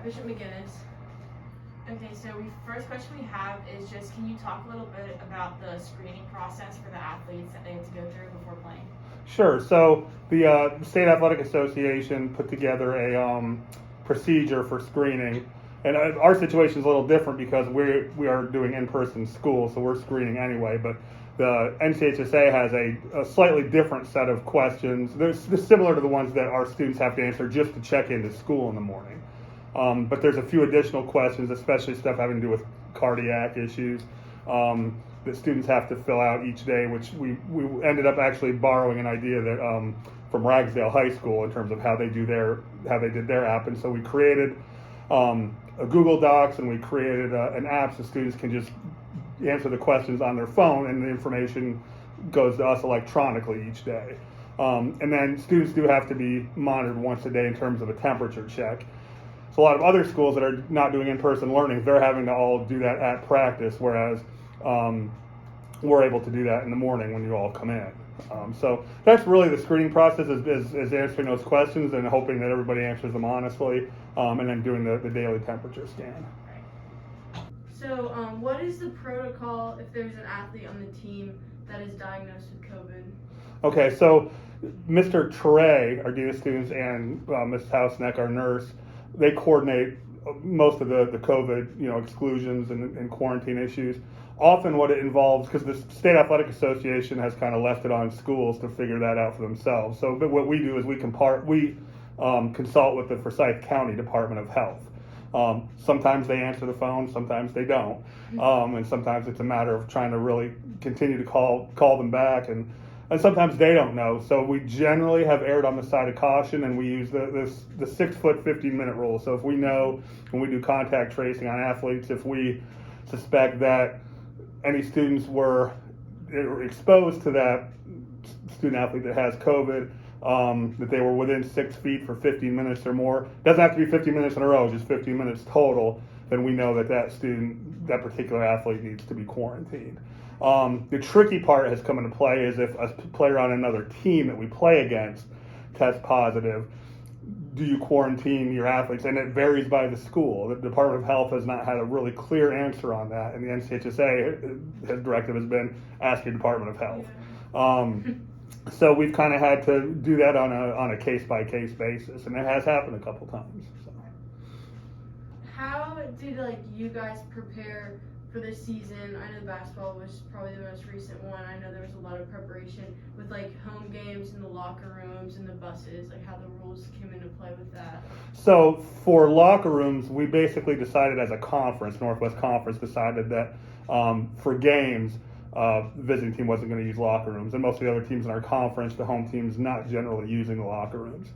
Bishop McGinnis. Okay, so first question we have is just, can you talk a little bit about the screening process for the athletes that they have to go through before playing? Sure. So the State Athletic Association put together a procedure for screening, and our situation is a little different because we are doing in-person school, so we're screening anyway. But the NCHSA has a slightly different set of questions. They're similar to the ones that our students have to answer just to check into school in the morning. But there's a few additional questions, especially stuff having to do with cardiac issues, that students have to fill out each day, which we ended up actually borrowing an idea that from Ragsdale High School in terms of how they did their app. And so we created a Google Docs, and we created an app so students can just answer the questions on their phone, and the information goes to us electronically each day. And then students do have to be monitored once a day in terms of a temperature check. So a lot of other schools that are not doing in-person learning, they're having to all do that at practice, whereas we're able to do that in the morning when you all come in. So that's really the screening process, is answering those questions and hoping that everybody answers them honestly, and then doing the daily temperature scan. So what is the protocol if there's an athlete on the team that is diagnosed with COVID? Okay, so Mr. Trey, our Dean of Students, and Ms. Hausneck, our nurse, they coordinate most of the COVID, exclusions and quarantine issues. Often what it involves, because the State Athletic Association has kind of left it on schools to figure that out for themselves. So but what we do is we consult with the Forsyth County Department of Health. Sometimes they answer the phone, sometimes they don't. And sometimes it's a matter of trying to really continue to call them back, and sometimes they don't know. So we generally have erred on the side of caution, and we use the 6 foot 15-minute rule. So if we know when we do contact tracing on athletes, if we suspect that any students were exposed to that student athlete that has COVID, that they were within 6 feet for 15 minutes or more, doesn't have to be 15 minutes in a row, just 15 minutes total, then we know that particular athlete needs to be quarantined. The tricky part has come into play is if a player on another team that we play against tests positive, do you quarantine your athletes? And it varies by the school. The Department of Health has not had a really clear answer on that, and the NCHSA directive has been ask your Department of Health. So we've kind of had to do that on a case-by-case basis, and it has happened a couple times. So. How did you guys prepare for this season? I know basketball was probably the most recent one. I know there was a lot of preparation with home games in the locker rooms and the buses, how the rules came into play with that. So for locker rooms, we basically decided as a conference, Northwest Conference decided that for games, the visiting team wasn't going to use locker rooms, and most of the other teams in our conference, the home team's not generally using the locker rooms.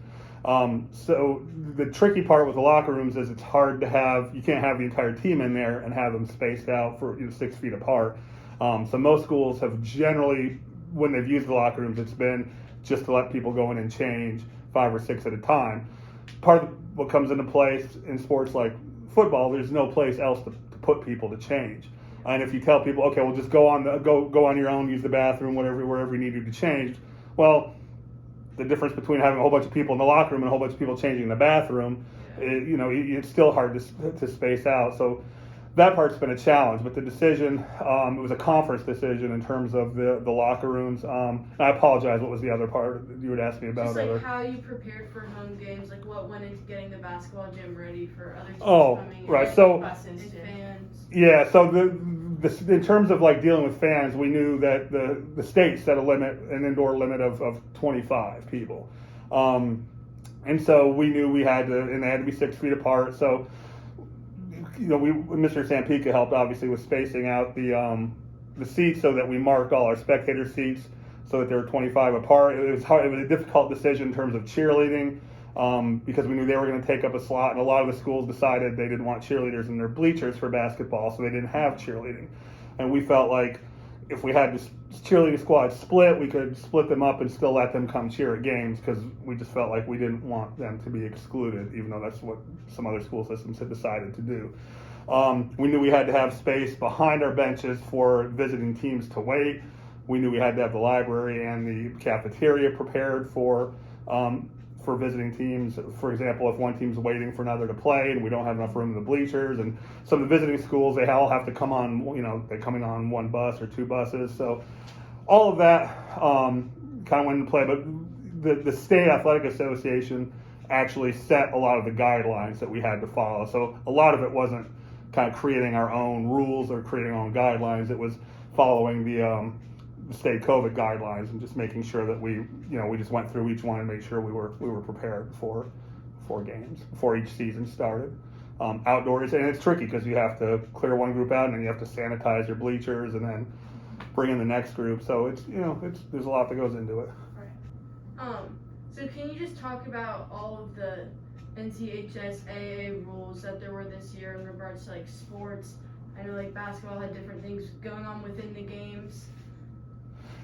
So the tricky part with the locker rooms is it's hard to you can't have the entire team in there and have them spaced out for 6 feet apart. So most schools have generally, when they've used the locker rooms, it's been just to let people go in and change 5 or 6 at a time. Part of what comes into place in sports like football, there's no place else to put people to change. And if you tell people, okay, well, just go on your own, use the bathroom, wherever you need to change, well, the difference between having a whole bunch of people in the locker room and a whole bunch of people changing in the bathroom, it's still hard to space out. So that part's been a challenge. But the decision, it was a conference decision in terms of the locker rooms. And I apologize, what was the other part you would ask me about? Just how you prepared for home games, what went into getting the basketball gym ready for other teams coming right. in, So buses and fans. Yeah, so in terms of dealing with fans, we knew that the state set an indoor limit of 25 people, and so we knew we had to, and they had to be 6 feet apart. So, Mr. Sampica helped obviously with spacing out the seats so that we marked all our spectator seats so that they were 25 apart. It was hard. It was a difficult decision in terms of cheerleading. Because we knew they were going to take up a slot, and a lot of the schools decided they didn't want cheerleaders in their bleachers for basketball, so they didn't have cheerleading. And we felt like if we had this cheerleading squad split, we could split them up and still let them come cheer at games, because we just felt like we didn't want them to be excluded, even though that's what some other school systems had decided to do. We knew we had to have space behind our benches for visiting teams to wait. We knew we had to have the library and the cafeteria prepared for for visiting teams. For example, if one team's waiting for another to play and we don't have enough room in the bleachers, and some of the visiting schools, they all have to come on, they're coming on one bus or two buses. So all of that kind of went into play. But the State Athletic Association actually set a lot of the guidelines that we had to follow. So a lot of it wasn't kind of creating our own rules or creating our own guidelines. It was following the state COVID guidelines and just making sure that we just went through each one and made sure we were prepared for games before each season started. Outdoors, and it's tricky because you have to clear one group out and then you have to sanitize your bleachers and then bring in the next group. So it's there's a lot that goes into it. Right. So can you just talk about all of the NCHSAA rules that there were this year in regards to like sports? I know like basketball had different things going on within the games.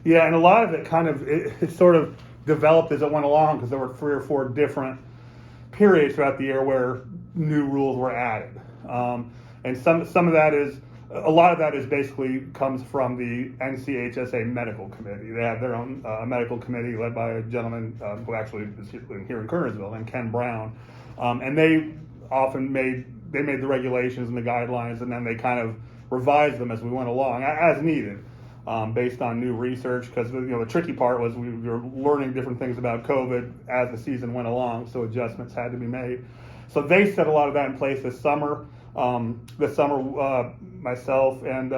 Yeah, and a lot of it kind of it sort of developed as it went along because there were 3 or 4 different periods throughout the year where new rules were added, and some of that is a lot of that is basically comes from the NCHSA medical committee. They have their own medical committee led by a gentleman who actually is here in Kernersville, and Ken Brown, and they often made the regulations and the guidelines, and then they kind of revised them as we went along as needed. Based on new research, because the tricky part was we were learning different things about COVID as the season went along, so adjustments had to be made. So they set a lot of that in place this summer. Myself and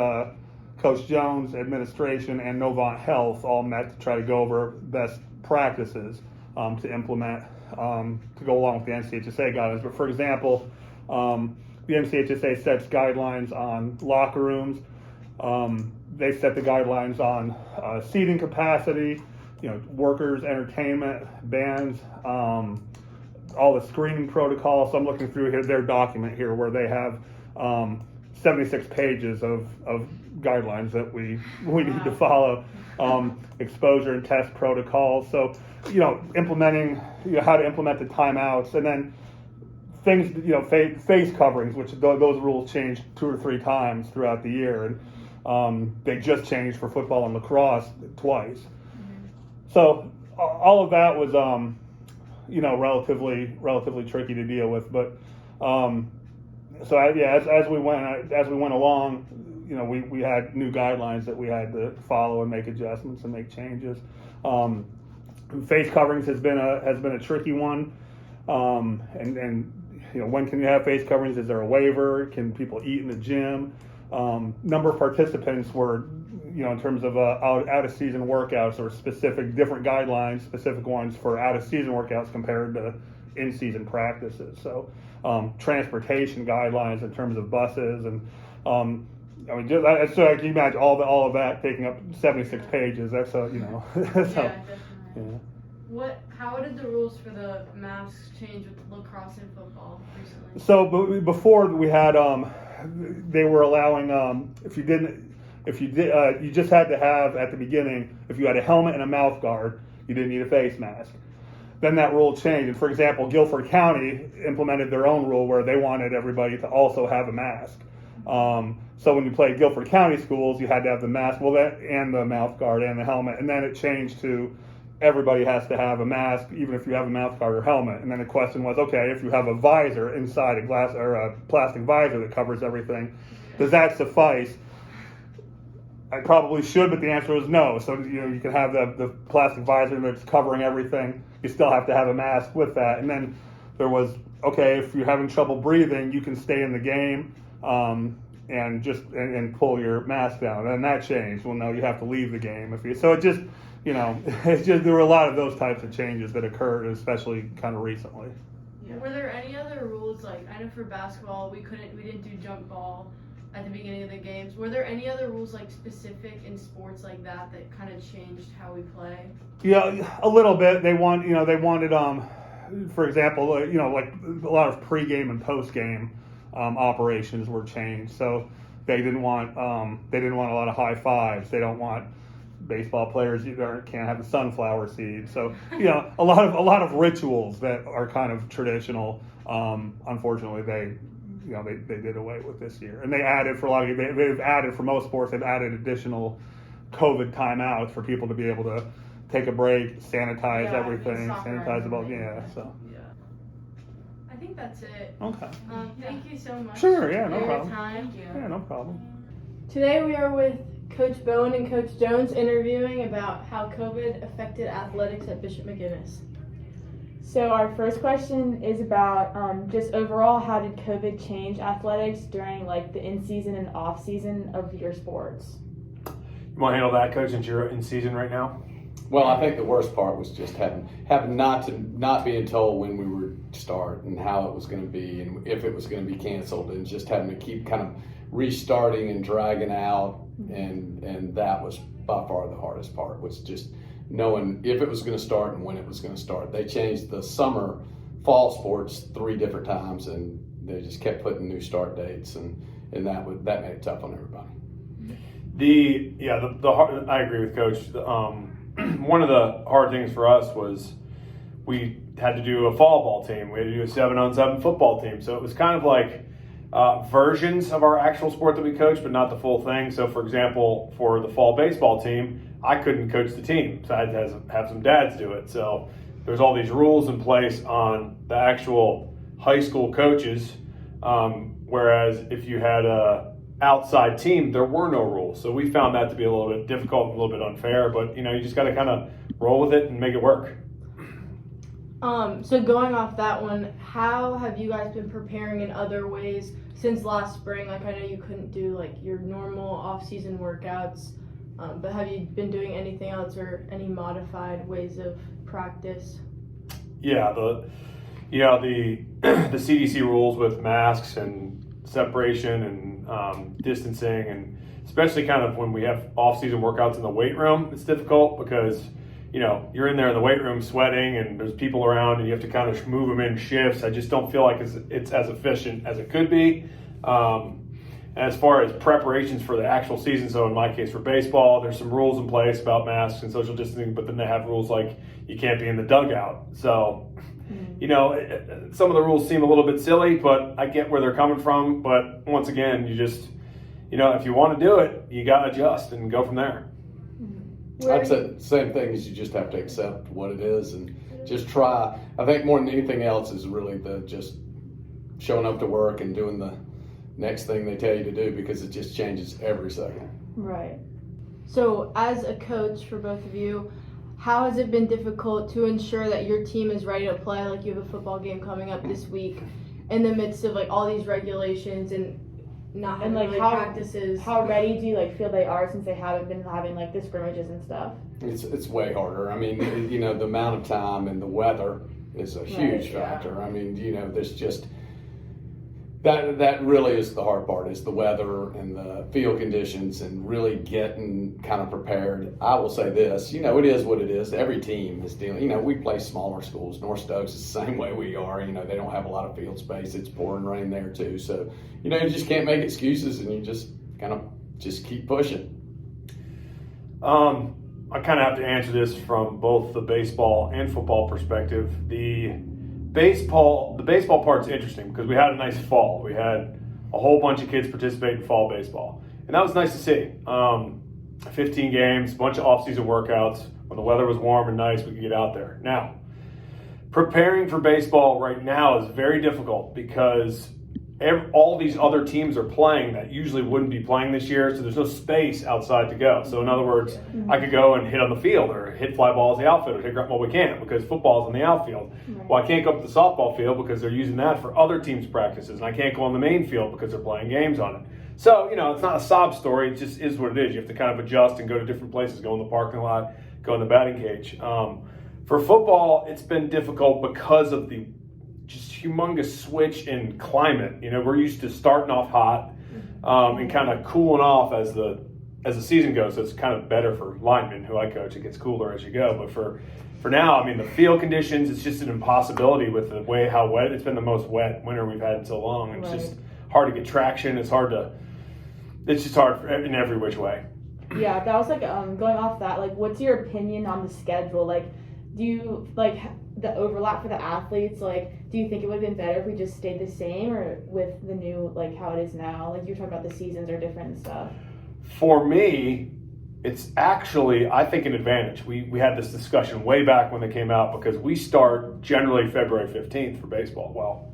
Coach Jones, administration, and Novant Health all met to try to go over best practices to implement to go along with the NCHSA guidelines. But for example, the NCHSA sets guidelines on locker rooms. They set the guidelines on seating capacity, workers, entertainment, bands, all the screening protocols. So I'm looking through here their document here where they have 76 pages of guidelines that we need to follow, exposure and test protocols. So implementing how to implement the timeouts, and then things face coverings, which those rules changed 2 or 3 times throughout the year. And they just changed for football and lacrosse twice. Mm-hmm. So all of that was, relatively tricky to deal with. But as we went along, we had new guidelines that we had to follow and make adjustments and make changes. Face coverings has been a tricky one. And when can you have face coverings? Is there a waiver? Can people eat in the gym? Number of participants were, in terms of out of season workouts, or different guidelines, specific ones for out of season workouts compared to in season practices. So transportation guidelines in terms of buses, and so I can imagine all of that taking up 76 pages. That's so. Yeah, definitely. Yeah. How did the rules for the masks change with lacrosse and football recently? So before we had they were allowing you just had to have at the beginning, if you had a helmet and a mouth guard, you didn't need a face mask. Then that rule changed, and for example, Guilford County implemented their own rule where they wanted everybody to also have a mask. So when you played Guilford County schools, you had to have the mask, and the mouth guard and the helmet, and then it changed to everybody has to have a mask, even if you have a mouth guard or helmet. And then the question was, okay, if you have a visor inside a glass or a plastic visor that covers everything, does that suffice? I probably should, but the answer was no. So you can have the plastic visor that's covering everything. You still have to have a mask with that. And then there was, okay, if you're having trouble breathing, you can stay in the game and pull your mask down. And then that changed. Well, no, you have to leave the game it's just there were a lot of those types of changes that occurred, especially kind of recently. Yeah. Were there any other rules, like I know for basketball we didn't do jump ball at the beginning of the games. Were there any other rules like specific in sports like that kind of changed how we play? Yeah, a little bit. They wanted for example, like a lot of pregame and postgame operations were changed. So they didn't want a lot of high fives. They don't want baseball players can't have the sunflower seed. So a lot of rituals that are kind of traditional. Unfortunately, they did away with this year, and they added for a lot of they've added for most sports. They've added additional COVID timeouts for people to be able to take a break, sanitize Yeah, everything, soccer sanitize the ball. and Yeah, everything. so. Yeah. I think that's it. Okay. Thank you so much. Sure, yeah, for no your problem. time. Yeah, no problem. Today we are with Coach Bowen and Coach Jones interviewing about how COVID affected athletics at Bishop McGinnis. So our first question is about just overall, how did COVID change athletics during like the in-season and off-season of your sports? You want to handle that, Coach, since you're in season right now? Well, I think the worst part was just having not being told when we were to start and how it was going to be and if it was going to be canceled, and just having to keep kind of restarting and dragging out, and that was by far the hardest part, was just knowing if it was going to start and when it was going to start. They changed the fall sports 3 different times, and they just kept putting new start dates, and that made it tough on everybody. I agree with Coach. One of the hard things for us was we had to do a fall ball team. We had to do a 7-on-7 football team. So it was kind of like versions of our actual sport that we coached, but not the full thing. So, for example, for the fall baseball team, I couldn't coach the team, so I had to have some dads do it. So there's all these rules in place on the actual high school coaches, whereas if you had a outside team, there were no rules. So we found that to be a little bit difficult, a little bit unfair, but you just got to kind of roll with it and make it work. So going off that one, how have you guys been preparing in other ways since last spring? Like, I know you couldn't do like your normal off-season workouts, but have you been doing anything else or any modified ways of practice? Yeah, the CDC rules with masks and separation and distancing, and especially kind of when we have off-season workouts in the weight room, it's difficult because you're in there in the weight room sweating and there's people around and you have to kind of move them in shifts. I just don't feel like it's as efficient as it could be. As far as preparations for the actual season, so in my case for baseball, there's some rules in place about masks and social distancing, but then they have rules like you can't be in the dugout. So, some of the rules seem a little bit silly, but I get where they're coming from. But once again, you just, if you want to do it, you got to adjust and go from there. I'd say the same thing, is you just have to accept what it is and just try. I think more than anything else is really just showing up to work and doing the next thing they tell you to do, because it just changes every second. Right. So as a coach for both of you, how has it been difficult to ensure that your team is ready to play? Like, you have a football game coming up this week in the midst of like all these regulations and not having like really how practices. How ready do you feel they are, since they haven't been having like the scrimmages and stuff? It's way harder. I mean, the amount of time and the weather is a huge factor. Yeah. I mean, there's just that really is the hard part, is the weather and the field conditions and really getting kind of prepared. I will say this, it is what it is. Every team is dealing, we play smaller schools. North Stokes is the same way we are. They don't have a lot of field space. It's pouring rain there too. So, you just can't make excuses, and you just kind of just keep pushing. I kind of have to answer this from both the baseball and football perspective. The baseball part's interesting because we had a nice fall. We had a whole bunch of kids participate in fall baseball, and that was nice to see. 15 games, a bunch of off-season workouts. When the weather was warm and nice, we could get out there. Now, preparing for baseball right now is very difficult because all these other teams are playing that usually wouldn't be playing this year, so there's no space outside to go. So in other words, I could go and hit on the field or hit fly balls in the outfield, we can't because football's in the outfield. Right. Well, I can't go up to the softball field because they're using that for other teams' practices, and I can't go on the main field because they're playing games on it. So, it's not a sob story, it just is what it is. You have to kind of adjust and go to different places, go in the parking lot, go in the batting cage. For football, it's been difficult because of the just humongous switch in climate. We're used to starting off hot and kind of cooling off as the season goes. So it's kind of better for linemen who I coach. It gets cooler as you go. But for now, the field conditions, it's just an impossibility with the way how wet. It's been the most wet winter we've had in so long. It's just hard to get traction. It's just hard in every which way. Yeah, that was going off that, what's your opinion on the schedule? Do you the overlap for the athletes? Do you think it would have been better if we just stayed the same, or with the new how it is now? You were talking about the seasons are different and stuff. For me, it's actually, I think, an advantage. We had this discussion way back when they came out because we start generally February 15th for baseball. Well,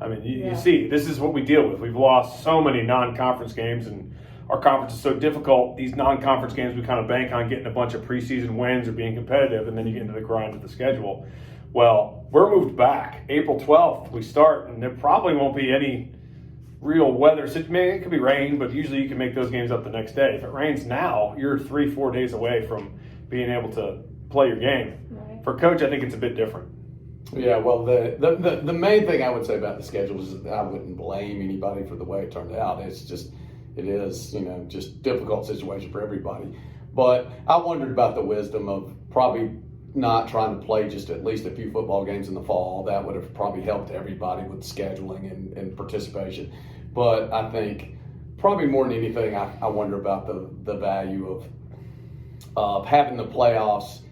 I mean, you see, this is what we deal with. We've lost so many non-conference games, and our conference is so difficult. These non-conference games, we kind of bank on getting a bunch of preseason wins or being competitive, and then you get into the grind of the schedule. Well, we're moved back. April 12th, we start, and there probably won't be any real weather. It could be rain, but usually you can make those games up the next day. If it rains now, you're 3-4 days away from being able to play your game. Right. For coach, I think it's a bit different. Yeah, well, the main thing I would say about the schedule is that I wouldn't blame anybody for the way it turned out. It is, just difficult situation for everybody. But I wondered about the wisdom of probably not trying to play just at least a few football games in the fall. That would have probably helped everybody with scheduling and participation. But I think probably more than anything, I wonder about the value of having the playoffs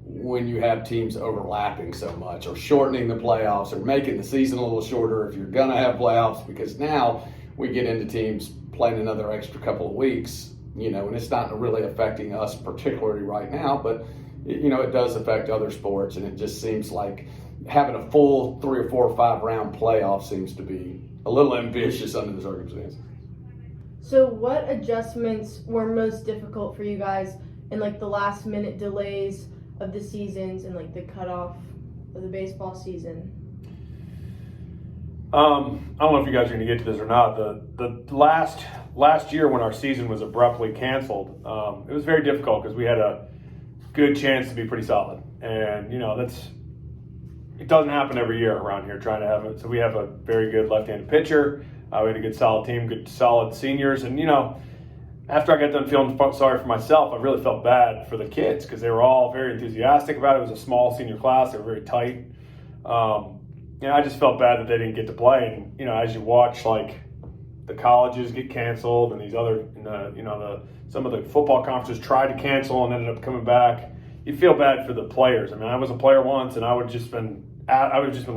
when you have teams overlapping so much, or shortening the playoffs, or making the season a little shorter if you're going to have playoffs, because now we get into teams playing another extra couple of weeks, and it's not really affecting us particularly right now, but it does affect other sports, and it just seems like having a full 3 or 4 or 5 round playoff seems to be a little ambitious under the circumstances. So what adjustments were most difficult for you guys in like the last minute delays of the seasons and like the cutoff of the baseball season? I don't know if you guys are going to get to this or not. The last year when our season was abruptly canceled, it was very difficult because we had a good chance to be pretty solid, and it doesn't happen every year around here. Trying to have it, so we have a very good left-handed pitcher. We had a good solid team, good solid seniors, and after I got done feeling sorry for myself, I really felt bad for the kids because they were all very enthusiastic about it. It was a small senior class; they were very tight. I just felt bad that they didn't get to play. And as you watch, like the colleges get canceled, and these other, some of the football conferences tried to cancel and ended up coming back. You feel bad for the players. I mean, I was a player once, and I would have just been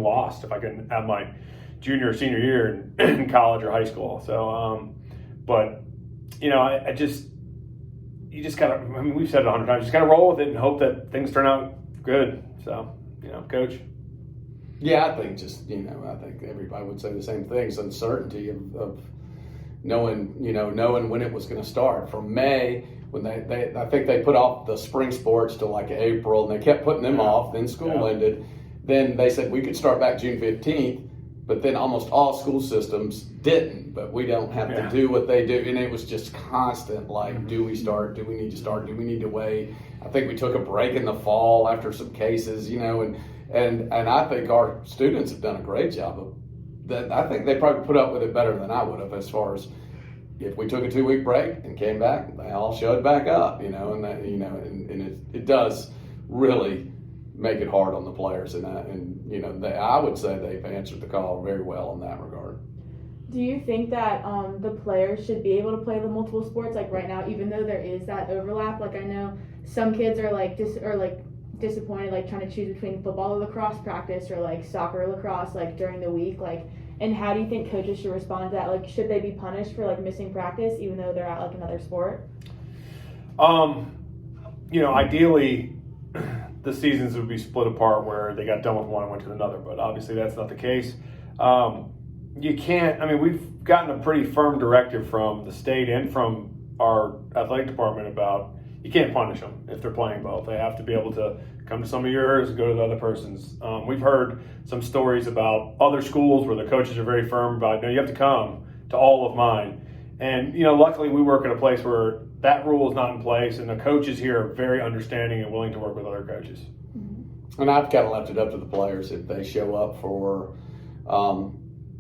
lost if I couldn't have my junior or senior year in college or high school. So, but you just gotta. I mean, we've said it 100 times. You just gotta roll with it and hope that things turn out good. So, coach. Yeah, I think I think everybody would say the same thing. It's uncertainty of knowing when it was going to start. From May, when I think they put off the spring sports to like April, and they kept putting them off. Then school ended. Then they said we could start back June 15th, but then almost all school systems didn't. But we don't have to do what they do, and it was just constant. Like, do we start? Do we need to start? Do we need to wait? I think we took a break in the fall after some cases, And I think our students have done a great job of that. I think they probably put up with it better than I would have, as far as if we took a 2-week break and came back, they all showed back up, and that, it does really make it hard on the players, and I would say they've answered the call very well in that regard. Do you think that the players should be able to play the multiple sports, like right now, even though there is that overlap? Like, I know some kids are disappointed, like trying to choose between football or lacrosse practice, or like soccer or lacrosse, like during the week, and how do you think coaches should respond to that? Like, should they be punished for like missing practice even though they're at like another sport? Ideally the seasons would be split apart where they got done with one and went to another, but obviously that's not the case. You can't, we've gotten a pretty firm directive from the state and from our athletic department about you can't punish them if they're playing both. They have to be able to come to some of yours, go to the other person's. We've heard some stories about other schools where the coaches are very firm about, no, you have to come to all of mine. And, luckily we work at a place where that rule is not in place, and the coaches here are very understanding and willing to work with other coaches. And I've kind of left it up to the players. If they show up for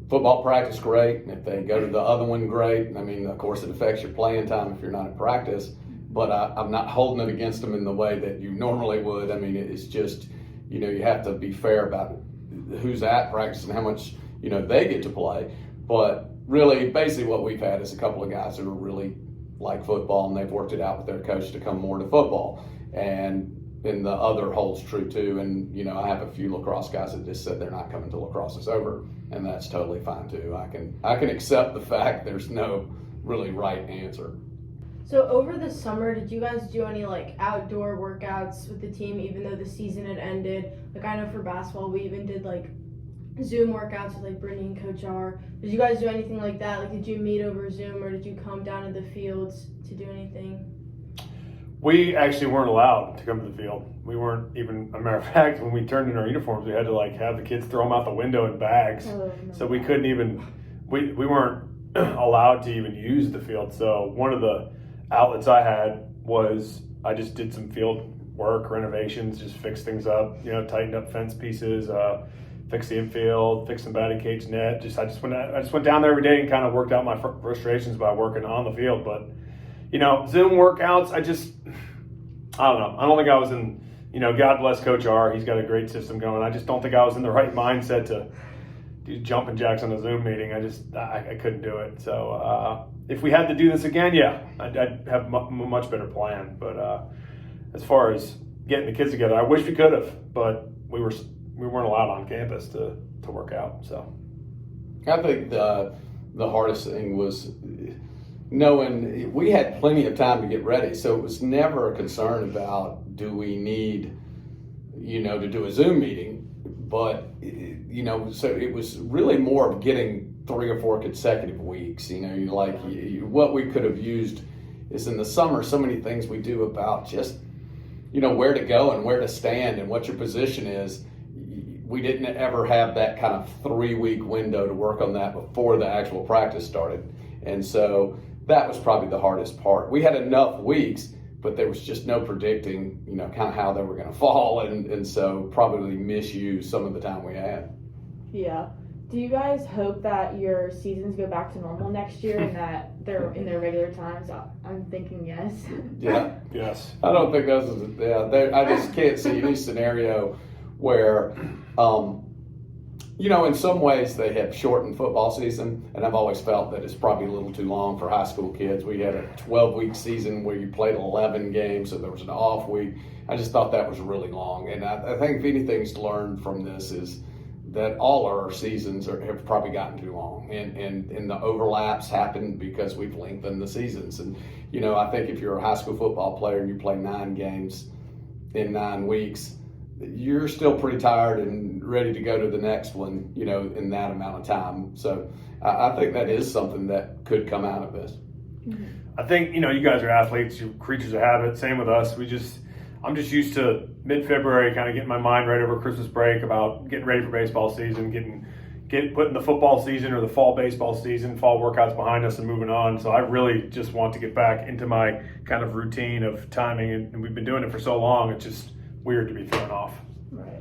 football practice, great. And if they go to the other one, great. Of course, it affects your playing time if you're not at practice. But I'm not holding it against them in the way that you normally would. It's just, you have to be fair about who's at practice and how much, they get to play. But really, basically what we've had is a couple of guys that are really like football, and they've worked it out with their coach to come more to football. And the other holds true too. And, I have a few lacrosse guys that just said they're not coming till lacrosse is over. And that's totally fine too. I can accept the fact there's no really right answer. So over the summer, did you guys do any like outdoor workouts with the team, even though the season had ended? Like I know for basketball, we even did like Zoom workouts with like Brittany and Coach R. Did you guys do anything like that? Like did you meet over Zoom or did you come down to the fields to do anything? We actually weren't allowed to come to the field. We weren't even, a matter of fact, when we turned in our uniforms, we had to like have the kids throw them out the window in bags. Oh, no. So we couldn't even, we weren't allowed to even use the field. So one of the outlets I had was I just did some field work, renovations, just fixed things up, tightened up fence pieces, fixed the infield, fixed some batting cage net. I just went down there every day and kind of worked out my frustrations by working on the field. But Zoom workouts, I don't know. I don't think I was in, God bless Coach R. He's got a great system going. I just don't think I was in the right mindset to do jumping jacks on a Zoom meeting. I couldn't do it. So if we had to do this again, yeah, I'd have a much better plan. But as far as getting the kids together, I wish we could have, but we weren't allowed on campus to work out. So I think the hardest thing was knowing we had plenty of time to get ready, so it was never a concern about do we need to do a Zoom meeting, but so it was really more of getting 3 or 4 consecutive weeks. What we could have used is in the summer so many things we do about just where to go and where to stand and what your position is. We didn't ever have that kind of 3-week window to work on that before the actual practice started, and so that was probably the hardest part. We had enough weeks, but there was just no predicting, kind of how they were going to fall, and so probably misused some of the time we had. Yeah. Do you guys hope that your seasons go back to normal next year and that they're in their regular times? I'm thinking yes. Yeah. yes. I don't think I just can't see any scenario where, in some ways they have shortened football season, and I've always felt that it's probably a little too long for high school kids. We had a 12-week season where you played 11 games, so there was an off week. I just thought that was really long, and I think if anything's learned from this is that all our seasons have probably gotten too long, and the overlaps happen because we've lengthened the seasons. And I think if you're a high school football player and you play 9 games in 9 weeks, you're still pretty tired and ready to go to the next one, in that amount of time. So I think that is something that could come out of this. I think, you guys are athletes, you're creatures of habit. Same with us. I'm just used to mid-February kind of getting my mind right over Christmas break about getting ready for baseball season, putting the football season or the fall baseball season, fall workouts behind us and moving on. So I really just want to get back into my kind of routine of timing, and we've been doing it for so long, it's just weird to be thrown off. Right.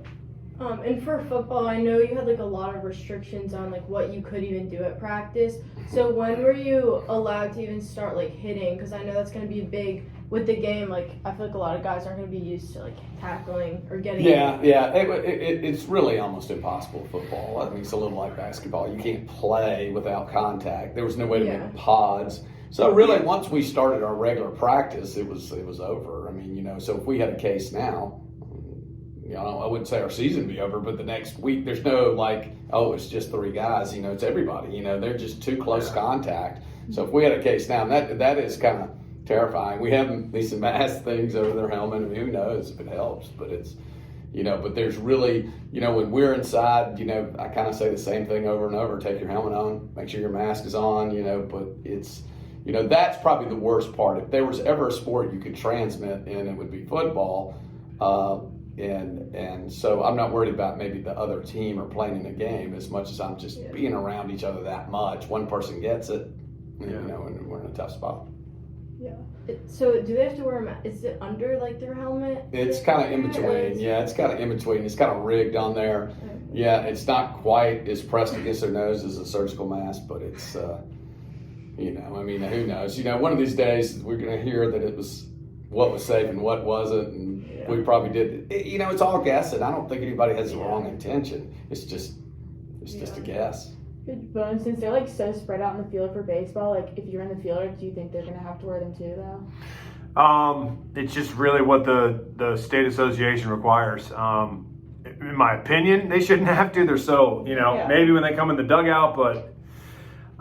And for football, I know you had like a lot of restrictions on like what you could even do at practice. So when were you allowed to even start like hitting? Because I know that's going to be big with the game. Like I feel like a lot of guys aren't going to be used to like tackling or getting. Yeah. It's really almost impossible with football. I mean, it's a little like basketball. You can't play without contact. There was no way to make pods. So really, once we started our regular practice, it was over. I mean, so if we had a case now, I wouldn't say our season would be over, but the next week there's no like, oh, it's just 3 guys. It's everybody. They're just too close contact. So if we had a case now, and that is kind of terrifying. We have these mask things over their helmet, and who knows if it helps, but it's, but there's really, when we're inside, I kind of say the same thing over and over. Take your helmet on, make sure your mask is on, but it's, that's probably the worst part. If there was ever a sport you could transmit in, it would be football. And so I'm not worried about maybe the other team or playing in a game as much as I'm just being around each other that much. One person gets it, and we're in a tough spot. Yeah. So do they have to wear a mask? Is it under like their helmet? It's kind of in between. Yeah, it's kind of in between. It's kind of rigged on there. Yeah, it's not quite as pressed against their nose as a surgical mask, but it's, who knows? One of these days we're going to hear that it was what was safe and what wasn't, and we probably did. It's all guessing. I don't think anybody has the wrong intention. It's just a guess. Bowen, since they're like so spread out in the field for baseball, like if you're in the field, do you think they're gonna have to wear them too, though? It's just really what the state association requires. In my opinion, they shouldn't have to. They're so maybe when they come in the dugout, but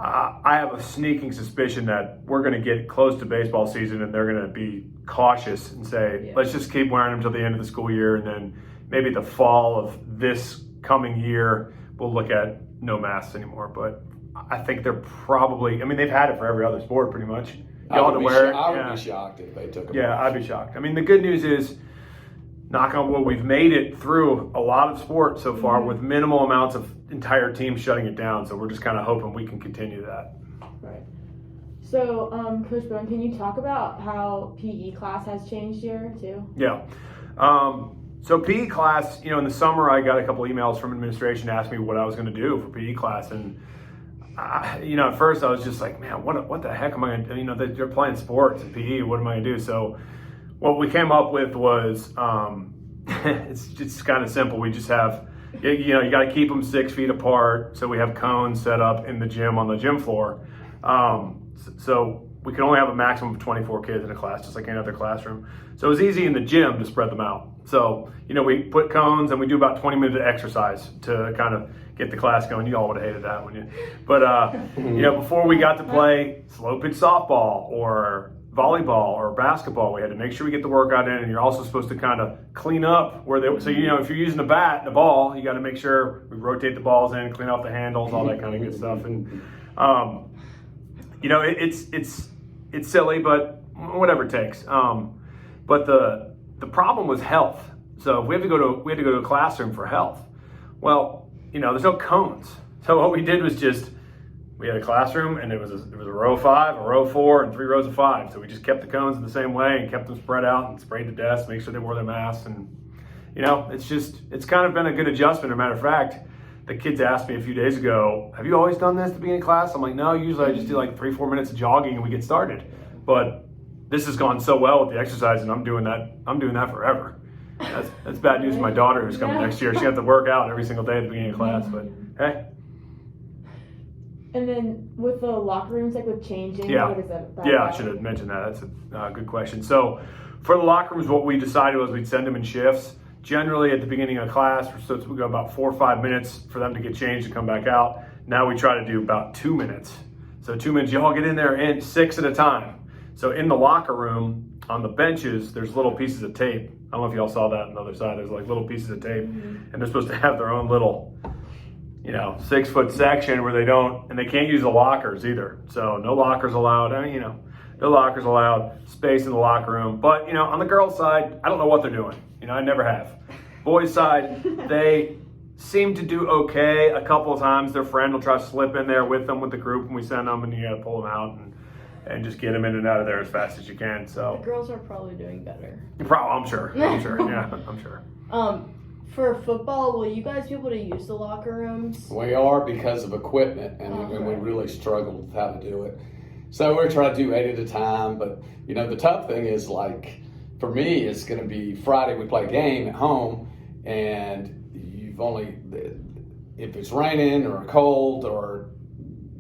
I have a sneaking suspicion that we're going to get close to baseball season and they're going to be cautious and say, let's just keep wearing them till the end of the school year, and then maybe the fall of this coming year we'll look at no masks anymore. But I think they're probably, I mean, they've had it for every other sport pretty much. I would be shocked if they took it. Yeah, I'd be shocked. I mean, the good news is, knock on wood, we've made it through a lot of sports so far with minimal amounts of entire teams shutting it down. So we're just kind of hoping we can continue that. Right. So, Coach Bowen, can you talk about how PE class has changed here too? Yeah. So PE class, in the summer I got a couple emails from administration to ask me what I was going to do for PE class, and at first I was just like, man, what the heck am I going to do? They're playing sports and PE. What am I going to do? So what we came up with was, it's just kind of simple. We just have, you got to keep them 6 feet apart. So we have cones set up in the gym on the gym floor. So we can only have a maximum of 24 kids in a class, just like any other classroom. So it was easy in the gym to spread them out. So, we put cones and we do about 20 minutes of exercise to kind of get the class going. You all would have hated that, wouldn't you? But, before we got to play slow pitch softball or volleyball or basketball, we had to make sure we get the workout in, and you're also supposed to kind of clean up where they, so, if you're using a bat and a ball, you got to make sure we rotate the balls in, clean off the handles, all that kind of good stuff. And, it's silly, but whatever it takes. But the problem was health. So we had to go to a classroom for health. Well, there's no cones. So what we did was we had a classroom, and there was a row of 5, a row of 4, and 3 rows of 5. So we just kept the cones in the same way and kept them spread out and sprayed the desks, make sure they wore their masks. And, it's kind of been a good adjustment. As a matter of fact, the kids asked me a few days ago, have you always done this at the beginning of class? I'm like, no, usually I just do like 3-4 minutes of jogging and we get started. But this has gone so well with the exercise, and I'm doing that forever. That's bad news for my daughter who's coming next year. She has to work out every single day at the beginning of class, but hey. And then with the locker rooms, like with changing, what is that? I should have mentioned that. That's a good question. So for the locker rooms, what we decided was we'd send them in shifts. Generally at the beginning of class, we're supposed to go about 4 or 5 minutes for them to get changed and come back out. Now we try to do about 2 minutes. So 2 minutes, you all get in there and 6 at a time. So in the locker room, on the benches, there's little pieces of tape. I don't know if y'all saw that on the other side. There's like little pieces of tape, and they're supposed to have their own little, 6-foot section where they can't use the lockers either. So no lockers allowed. No lockers allowed. Space in the locker room. But on the girls' side, I don't know what they're doing. I never have. Boys' side, they seem to do okay. A couple of times, their friend will try to slip in there with them with the group, and we send them, and you got to pull them out and just get them in and out of there as fast as you can. So the girls are probably doing better. I'm sure. Yeah, I'm sure. For football, will you guys be able to use the locker rooms? We are, because of equipment, and we really struggled with how to do it. So we're trying to do 8 at a time, but the tough thing is, like, for me, it's going to be Friday. We play a game at home, and if it's raining or cold, or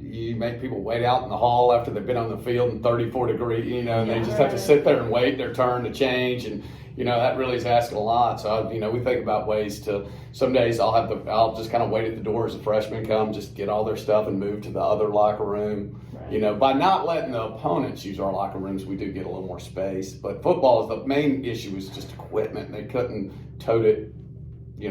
you make people wait out in the hall after they've been on the field in 34 degrees, and they just have to sit there and wait their turn to change, and that really is asking a lot. So we think about ways to. Some days I'll just kind of wait at the door as the freshmen come, just get all their stuff and move to the other locker room. Right. By not letting the opponents use our locker rooms, we do get a little more space. But football is the main issue, is just equipment. They couldn't tote it,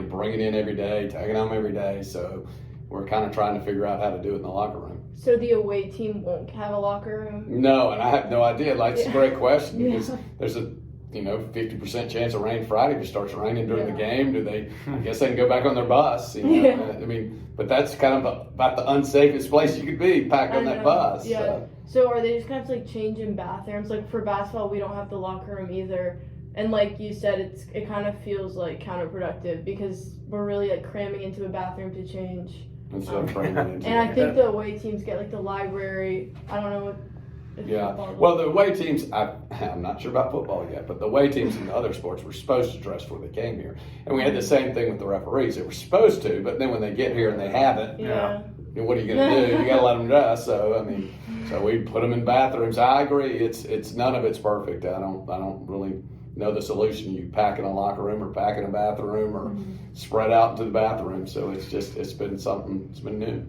bring it in every day, take it home every day. So we're kind of trying to figure out how to do it in the locker room. So the away team won't have a locker room? No, and I have no idea. It's a great question, because there's a 50% chance of rain Friday. If it starts raining during the game, I guess they can go back on their bus. But that's kind of about the unsafest place you could be, packed on that bus. Yeah. So are they just kind of change in bathrooms? Like for basketball, we don't have the locker room either. And like you said, it kind of feels like counterproductive, because we're really cramming into a bathroom to change. Instead of cramming into and I think the away teams get the library. I don't know what. Yeah, well, the away teams, I'm not sure about football yet, but the away teams in the other sports were supposed to dress before they came here. And we had the same thing with the referees. They were supposed to, but then when they get here and they haven't, what are you going to do? You got to let them dress. So, so we put them in bathrooms. I agree. It's none of it's perfect. I don't really know the solution. You pack in a locker room or pack in a bathroom or spread out into the bathroom. So it's been something, it's been new.